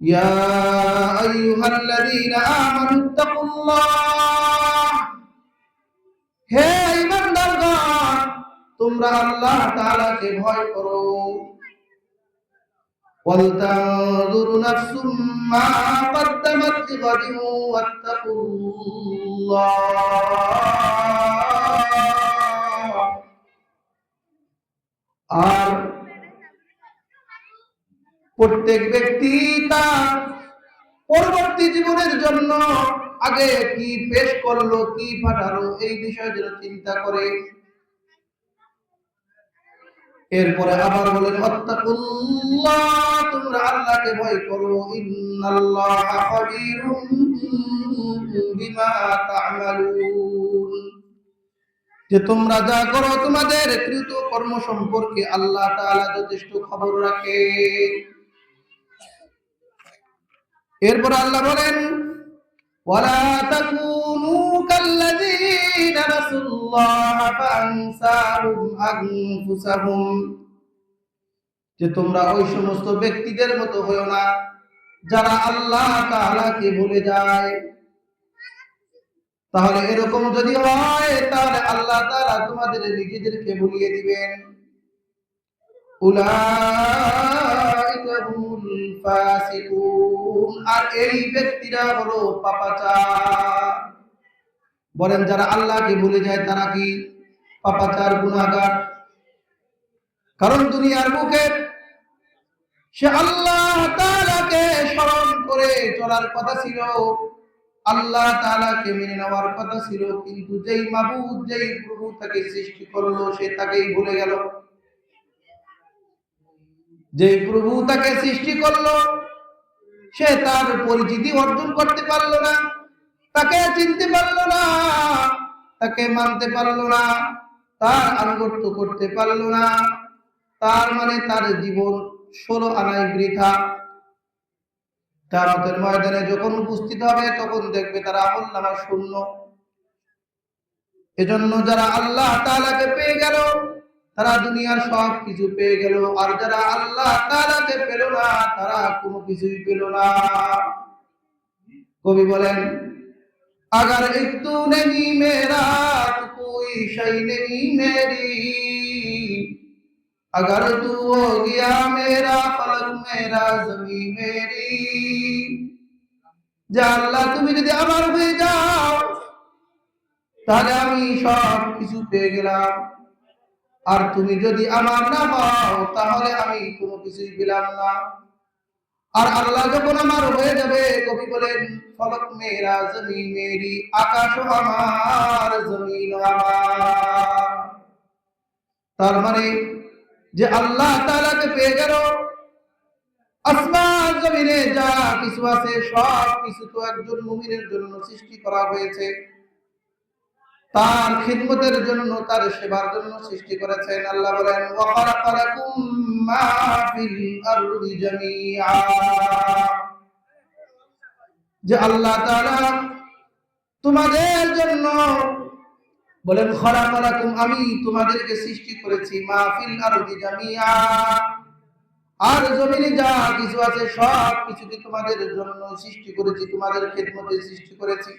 ইয়া আইয়ুহাল্লাযীনা আমানু তাকুল্লাহ, হে ঈমানদারগণ, তোমরা আল্লাহ তাআলাকে ভয় করো। ওয়ালতানজুর নাফসুম মা কদ্দামাত লিগাদিন ওয়াত্তাকুল্লাহ। আর প্রত্যেক ব্যক্তি তার পরবর্তী জীবনের জন্য আগে কি পেশ করলো, কি পাঠালো, এই বিষয়ে যেন চিন্তা করে। এরপরে আবার বলেন ওয়াত্তাকুল্লাহ, তোমরা আল্লাহকে ভয় করো। ইন্নাল্লাহা খাবীরুম বিমা তা'মালুন, যে তোমরা যা করো তোমাদের কৃত কর্ম সম্পর্কে আল্লাহ তাআলা যথেষ্ট খবর রাখে। এরপর আল্লাহ বলেন ওয়ালা তাকুনু কাল্লাযীনা নাসুল্লাহা ফাআনসাহুম আনফুসাহুম, যে তোমরা ওই সমস্ত ব্যক্তিদের মতো হয়ো না যারা আল্লাহ তাআলাকে ভুলে যায়। তাহলে এরকম যদি হয় তাহলে আল্লাহ তাআলা তোমাদের নিজেদেরকে ভুলিয়ে দিবেন। উলাইকা হুমুল ফাসিকুন, আর এই ব্যক্তিরা হলো পাপাচার। বলেন যারা আল্লাহকে ভুলে যায় তারা কি পাপাচার, গুনাহগার? কারণ দুনিয়ার বুকে সে আল্লাহ তাআলাকে স্মরণ করে চলার কথা ছিল, আল্লাহ তাআলাকে মেনে নেওয়ার কথা ছিল, কিন্তু যেই মাবুদ, যেই প্রভু তাকে সৃষ্টি করলো সে তাকেই ভুলে গেল। যেই প্রভু তাকে সৃষ্টি করলো সে তার পরিচিতি অর্জন করতে পারলো না, তাকে চিনতে পারলো না, তাকে মানতে পারলো না, তার আনুগত্য করতে পারলো না। তার মানে তার জীবন 16 আনায় বৃথা। কিয়ামতের ময়দানে যখন উপস্থিত হবে তখন দেখবে তার আমলনামা শূন্য। এজন্য যারা আল্লাহ তাআলাকে পেয়ে গেল তারা দুনিয়ার সব কিছু পেয়ে গেল, আর যারা আল্লাহ তাআলাকে পেল না তারা কোনো কিছুই পেল না। কবি বলেন अगर एक तू नहीं मेरा तो कोई शय नहीं मेरी, अगर तू हो गया मेरा फलक मेरा जमी मेरी। যা আল্লাহ তুমি যদি আমার হয়ে যাও তাহলে আমি সব কিছু পেয়ে গেলাম, আর তুমি যদি আমার না হও তাহলে আমি কোনো কিছুই পেলাম না। আর আল্লাহ যখন আমার হয়ে যাবে, কবি বলেন ফলক মেরা জমি মেরি, আকাশ আমার জমিন আমার। তার মানে যে আল্লাহ তাআলাকে পেয়ে গেল, আসমান জমিনে যা কিছু আছে সব কিছু তো একজন মুমিনের জন্য সৃষ্টি করা হয়েছে, তার খিদমতের জন্য, তার সেবার জন্য সৃষ্টি করেছেন। আল্লাহ বলেন ওয়া খালাকালাকুম মা ফিল আরদি জামিআ, যে আল্লাহ তাআলা তোমাদের জন্য বলেন খালাকালাকুম, আমি তোমাদেরকে সৃষ্টি করেছি, মা ফিল আরদি জামিআ, আর জমিনে যা কিছু আছে সব কিছুকে তোমাদের জন্য সৃষ্টি করেছি, তোমাদের খিদমতে সৃষ্টি করেছি।